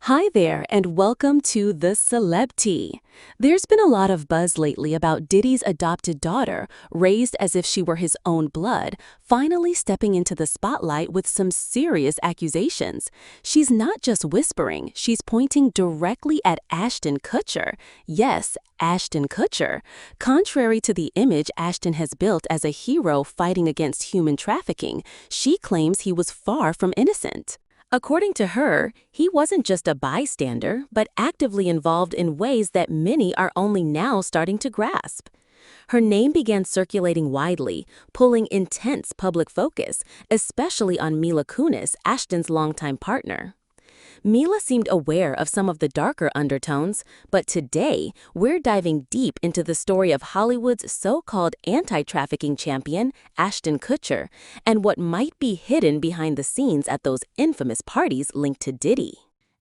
Hi there, and welcome to The Celeb Tea. There's been a lot of buzz lately about Diddy's adopted daughter, raised as if she were his own blood, finally stepping into the spotlight with some serious accusations. She's not just whispering, she's pointing directly at Ashton Kutcher. Yes, Ashton Kutcher. Contrary to the image Ashton has built as a hero fighting against human trafficking, she claims he was far from innocent. According to her, he wasn't just a bystander, but actively involved in ways that many are only now starting to grasp. Her name began circulating widely, pulling intense public focus, especially on Mila Kunis, Ashton's longtime partner. Mila seemed aware of some of the darker undertones, but today, we're diving deep into the story of Hollywood's so-called anti-trafficking champion, Ashton Kutcher, and what might be hidden behind the scenes at those infamous parties linked to Diddy.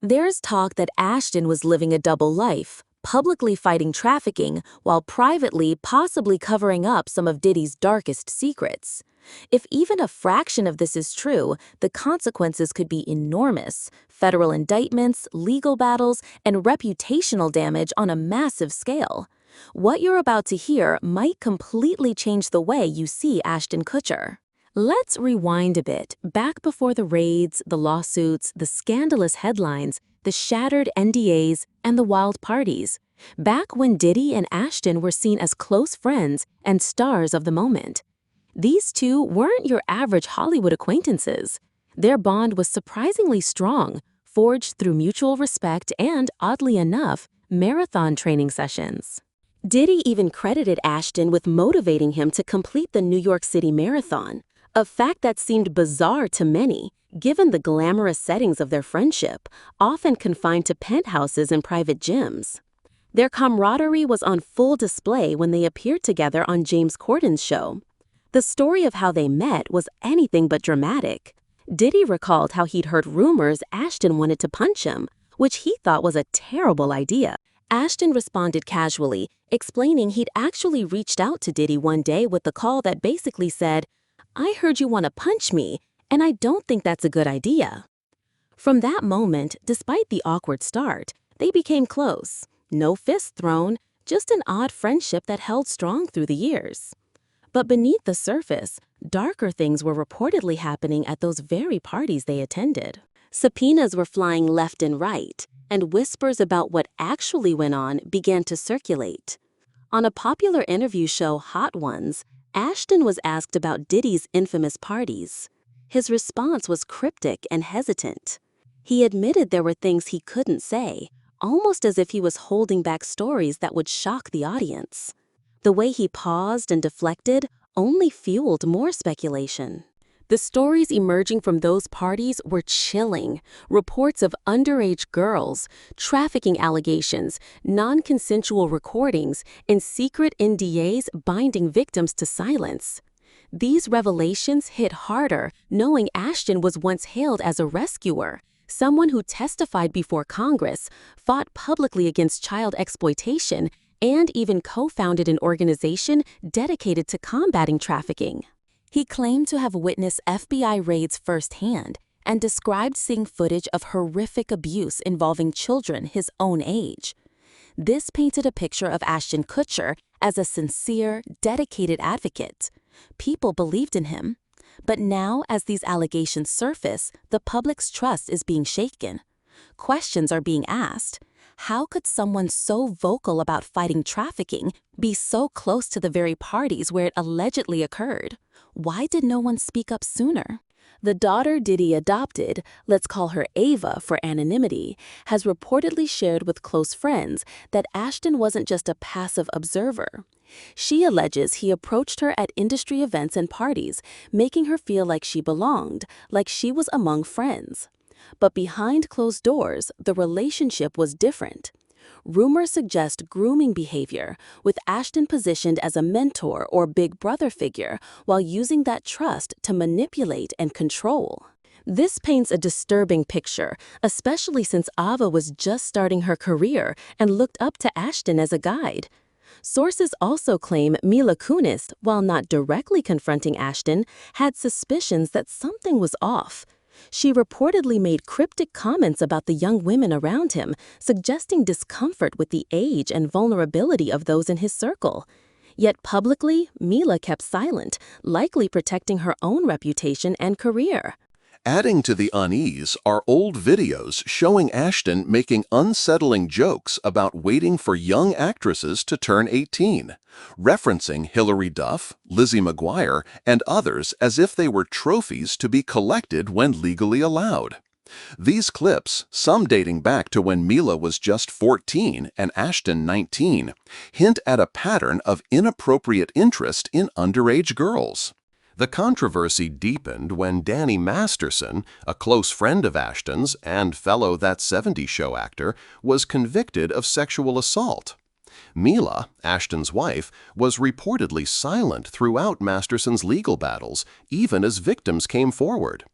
There's talk that Ashton was living a double life, publicly fighting trafficking while privately possibly covering up some of Diddy's darkest secrets. If even a fraction of this is true, the consequences could be enormous: federal indictments, legal battles, and reputational damage on a massive scale. What you're about to hear might completely change the way you see Ashton Kutcher. Let's rewind a bit, back before the raids, the lawsuits, the scandalous headlines, the shattered NDAs, and the wild parties. Back when Diddy and Ashton were seen as close friends and stars of the moment. These two weren't your average Hollywood acquaintances. Their bond was surprisingly strong, forged through mutual respect and, oddly enough, marathon training sessions. Diddy even credited Ashton with motivating him to complete the New York City Marathon, a fact that seemed bizarre to many, given the glamorous settings of their friendship, often confined to penthouses and private gyms. Their camaraderie was on full display when they appeared together on James Corden's show. The story of how they met was anything but dramatic. Diddy recalled how he'd heard rumors Ashton wanted to punch him, which he thought was a terrible idea. Ashton responded casually, explaining he'd actually reached out to Diddy one day with the call that basically said, "I heard you want to punch me, and I don't think that's a good idea." From that moment, despite the awkward start, they became close. No fists thrown, just an odd friendship that held strong through the years. But beneath the surface, darker things were reportedly happening at those very parties they attended. Subpoenas were flying left and right, and whispers about what actually went on began to circulate. On a popular interview show, Hot Ones, Ashton was asked about Diddy's infamous parties. His response was cryptic and hesitant. He admitted there were things he couldn't say, almost as if he was holding back stories that would shock the audience. The way he paused and deflected only fueled more speculation. The stories emerging from those parties were chilling. Reports of underage girls, trafficking allegations, non-consensual recordings, and secret NDAs binding victims to silence. These revelations hit harder, knowing Ashton was once hailed as a rescuer, someone who testified before Congress, fought publicly against child exploitation, and even co-founded an organization dedicated to combating trafficking. He claimed to have witnessed FBI raids firsthand and described seeing footage of horrific abuse involving children his own age. This painted a picture of Ashton Kutcher as a sincere, dedicated advocate. People believed in him. But now, as these allegations surface, the public's trust is being shaken. Questions are being asked. How could someone so vocal about fighting trafficking be so close to the very parties where it allegedly occurred? Why did no one speak up sooner? The daughter Diddy adopted, let's call her Ava for anonymity, has reportedly shared with close friends that Ashton wasn't just a passive observer. She alleges he approached her at industry events and parties, making her feel like she belonged, like she was among friends. But behind closed doors, the relationship was different. Rumors suggest grooming behavior, with Ashton positioned as a mentor or big brother figure while using that trust to manipulate and control. This paints a disturbing picture, especially since Ava was just starting her career and looked up to Ashton as a guide. Sources also claim Mila Kunis, while not directly confronting Ashton, had suspicions that something was off. She reportedly made cryptic comments about the young women around him, suggesting discomfort with the age and vulnerability of those in his circle. Yet publicly, Mila kept silent, likely protecting her own reputation and career. Adding to the unease are old videos showing Ashton making unsettling jokes about waiting for young actresses to turn 18, referencing Hilary Duff, Lizzie McGuire, and others as if they were trophies to be collected when legally allowed. These clips, some dating back to when Mila was just 14 and Ashton 19, hint at a pattern of inappropriate interest in underage girls. The controversy deepened when Danny Masterson, a close friend of Ashton's and fellow That 70s Show actor, was convicted of sexual assault. Mila, Ashton's wife, was reportedly silent throughout Masterson's legal battles, even as victims came forward.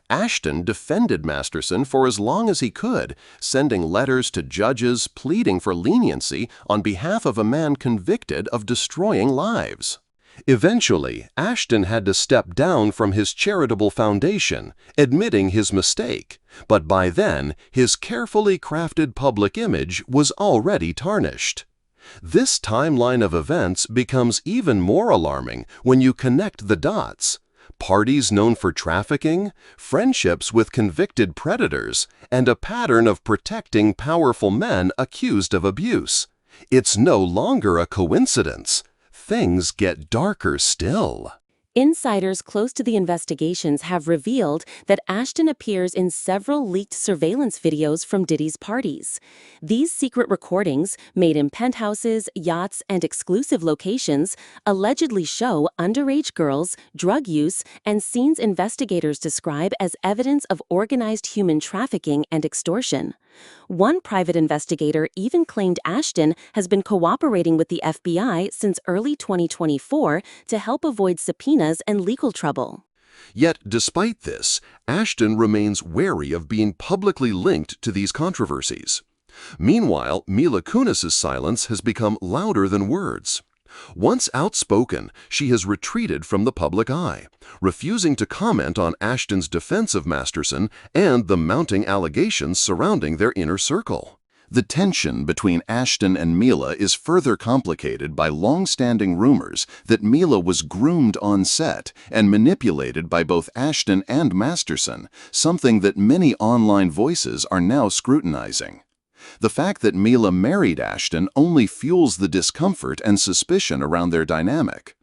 Ashton defended Masterson for as long as he could, sending letters to judges pleading for leniency on behalf of a man convicted of destroying lives. Eventually, Ashton had to step down from his charitable foundation, admitting his mistake, but by then, his carefully crafted public image was already tarnished. This timeline of events becomes even more alarming when you connect the dots. Parties known for trafficking, friendships with convicted predators, and a pattern of protecting powerful men accused of abuse. It's no longer a coincidence. Things get darker still. Insiders close to the investigations have revealed that Ashton appears in several leaked surveillance videos from Diddy's parties. These secret recordings, made in penthouses, yachts, and exclusive locations, allegedly show underage girls, drug use, and scenes investigators describe as evidence of organized human trafficking and extortion. One private investigator even claimed Ashton has been cooperating with the FBI since early 2024 to help avoid subpoenas and legal trouble. Yet, despite this, Ashton remains wary of being publicly linked to these controversies. Meanwhile, Mila Kunis's silence has become louder than words. Once outspoken, she has retreated from the public eye, refusing to comment on Ashton's defense of Masterson and the mounting allegations surrounding their inner circle. The tension between Ashton and Mila is further complicated by long-standing rumors that Mila was groomed on set and manipulated by both Ashton and Masterson, something that many online voices are now scrutinizing. The fact that Mila married Ashton only fuels the discomfort and suspicion around their dynamic.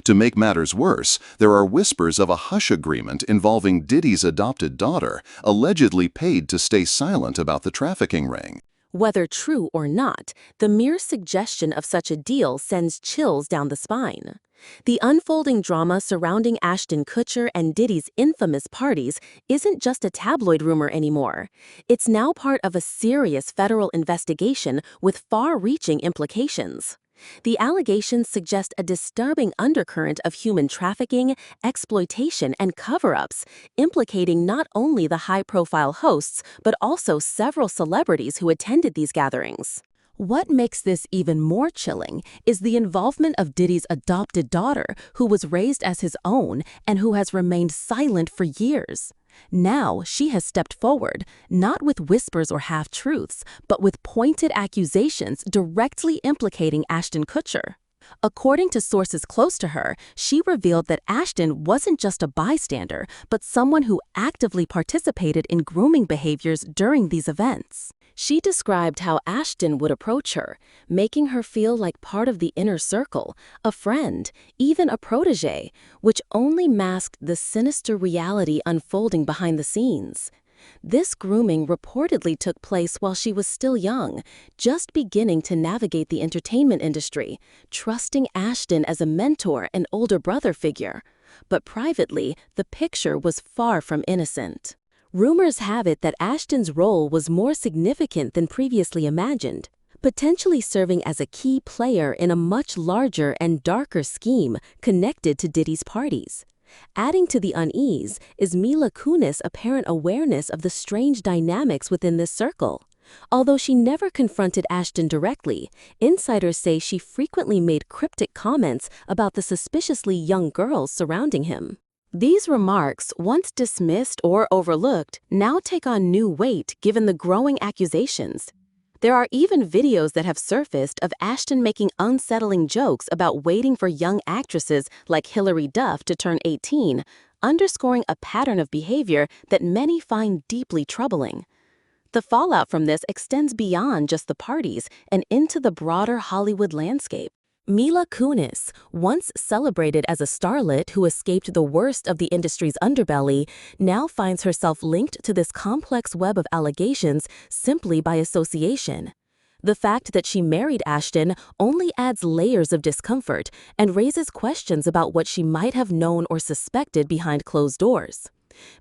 To make matters worse, there are whispers of a hush agreement involving Diddy's adopted daughter, allegedly paid to stay silent about the trafficking ring. Whether true or not, the mere suggestion of such a deal sends chills down the spine. The unfolding drama surrounding Ashton Kutcher and Diddy's infamous parties isn't just a tabloid rumor anymore. It's now part of a serious federal investigation with far-reaching implications. The allegations suggest a disturbing undercurrent of human trafficking, exploitation, and cover-ups, implicating not only the high-profile hosts, but also several celebrities who attended these gatherings. What makes this even more chilling is the involvement of Diddy's adopted daughter, who was raised as his own and who has remained silent for years. Now she has stepped forward, not with whispers or half-truths, but with pointed accusations directly implicating Ashton Kutcher. According to sources close to her, she revealed that Ashton wasn't just a bystander, but someone who actively participated in grooming behaviors during these events. She described how Ashton would approach her, making her feel like part of the inner circle, a friend, even a protégé, which only masked the sinister reality unfolding behind the scenes. This grooming reportedly took place while she was still young, just beginning to navigate the entertainment industry, trusting Ashton as a mentor and older brother figure. But privately, the picture was far from innocent. Rumors have it that Ashton's role was more significant than previously imagined, potentially serving as a key player in a much larger and darker scheme connected to Diddy's parties. Adding to the unease is Mila Kunis' apparent awareness of the strange dynamics within this circle. Although she never confronted Ashton directly, insiders say she frequently made cryptic comments about the suspiciously young girls surrounding him. These remarks, once dismissed or overlooked, now take on new weight given the growing accusations. There are even videos that have surfaced of Ashton making unsettling jokes about waiting for young actresses like Hilary Duff to turn 18, underscoring a pattern of behavior that many find deeply troubling. The fallout from this extends beyond just the parties and into the broader Hollywood landscape. Mila Kunis, once celebrated as a starlet who escaped the worst of the industry's underbelly, now finds herself linked to this complex web of allegations simply by association. The fact that she married Ashton only adds layers of discomfort and raises questions about what she might have known or suspected behind closed doors.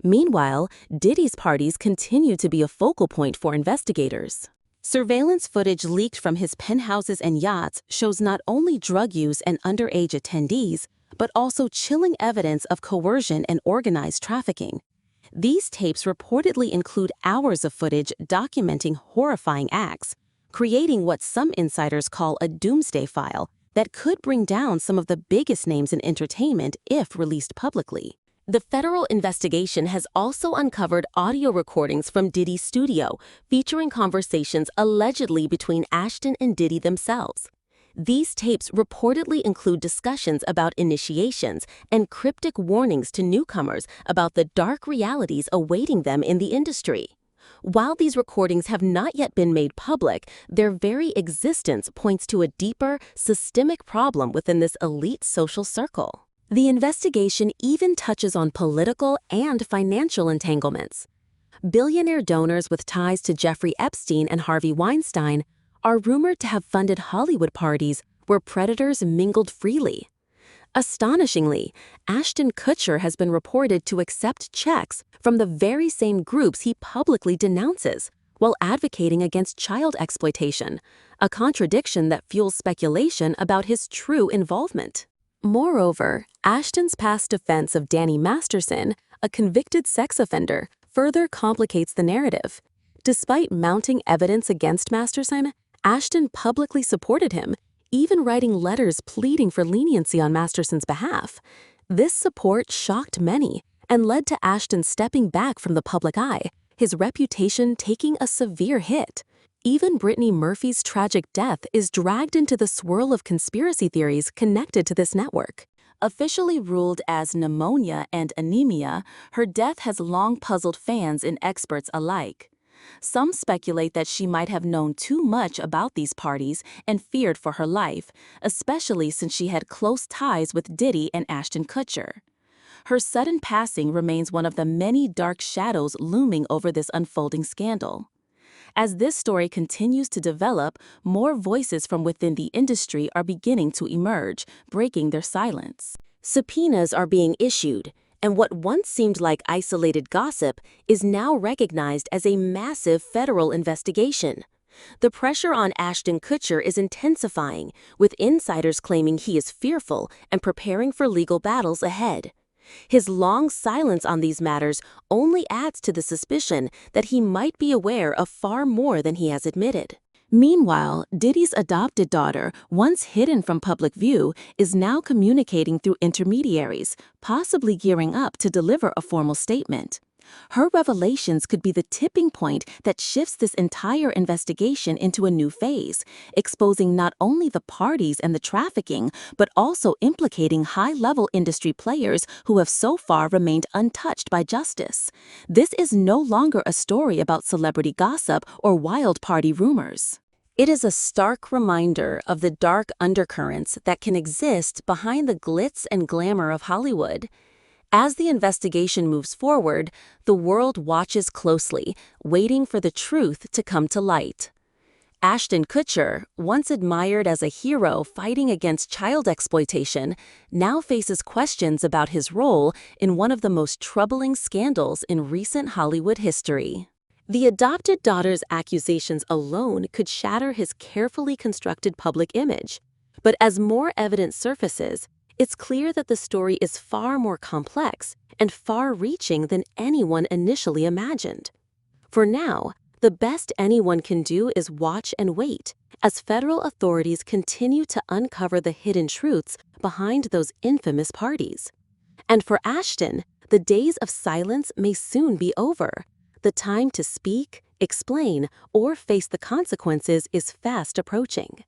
Meanwhile, Diddy's parties continue to be a focal point for investigators. Surveillance footage leaked from his penthouses and yachts shows not only drug use and underage attendees, but also chilling evidence of coercion and organized trafficking. These tapes reportedly include hours of footage documenting horrifying acts, creating what some insiders call a doomsday file that could bring down some of the biggest names in entertainment if released publicly. The federal investigation has also uncovered audio recordings from Diddy's studio, featuring conversations allegedly between Ashton and Diddy themselves. These tapes reportedly include discussions about initiations and cryptic warnings to newcomers about the dark realities awaiting them in the industry. While these recordings have not yet been made public, their very existence points to a deeper, systemic problem within this elite social circle. The investigation even touches on political and financial entanglements. Billionaire donors with ties to Jeffrey Epstein and Harvey Weinstein are rumored to have funded Hollywood parties where predators mingled freely. Astonishingly, Ashton Kutcher has been reported to accept checks from the very same groups he publicly denounces, while advocating against child exploitation, a contradiction that fuels speculation about his true involvement. Moreover, Ashton's past defense of Danny Masterson, a convicted sex offender, further complicates the narrative. Despite mounting evidence against Masterson, Ashton publicly supported him, even writing letters pleading for leniency on Masterson's behalf. This support shocked many and led to Ashton stepping back from the public eye, his reputation taking a severe hit. Even Britney Murphy's tragic death is dragged into the swirl of conspiracy theories connected to this network. Officially ruled as pneumonia and anemia, her death has long puzzled fans and experts alike. Some speculate that she might have known too much about these parties and feared for her life, especially since she had close ties with Diddy and Ashton Kutcher. Her sudden passing remains one of the many dark shadows looming over this unfolding scandal. As this story continues to develop, more voices from within the industry are beginning to emerge, breaking their silence. Subpoenas are being issued, and what once seemed like isolated gossip is now recognized as a massive federal investigation. The pressure on Ashton Kutcher is intensifying, with insiders claiming he is fearful and preparing for legal battles ahead. His long silence on these matters only adds to the suspicion that he might be aware of far more than he has admitted. Meanwhile, Diddy's adopted daughter, once hidden from public view, is now communicating through intermediaries, possibly gearing up to deliver a formal statement. Her revelations could be the tipping point that shifts this entire investigation into a new phase, exposing not only the parties and the trafficking, but also implicating high-level industry players who have so far remained untouched by justice. This is no longer a story about celebrity gossip or wild party rumors. It is a stark reminder of the dark undercurrents that can exist behind the glitz and glamour of Hollywood. As the investigation moves forward, the world watches closely, waiting for the truth to come to light. Ashton Kutcher, once admired as a hero fighting against child exploitation, now faces questions about his role in one of the most troubling scandals in recent Hollywood history. The adopted daughter's accusations alone could shatter his carefully constructed public image. But as more evidence surfaces, it's clear that the story is far more complex and far-reaching than anyone initially imagined. For now, the best anyone can do is watch and wait as federal authorities continue to uncover the hidden truths behind those infamous parties. And for Ashton, the days of silence may soon be over. The time to speak, explain, or face the consequences is fast approaching.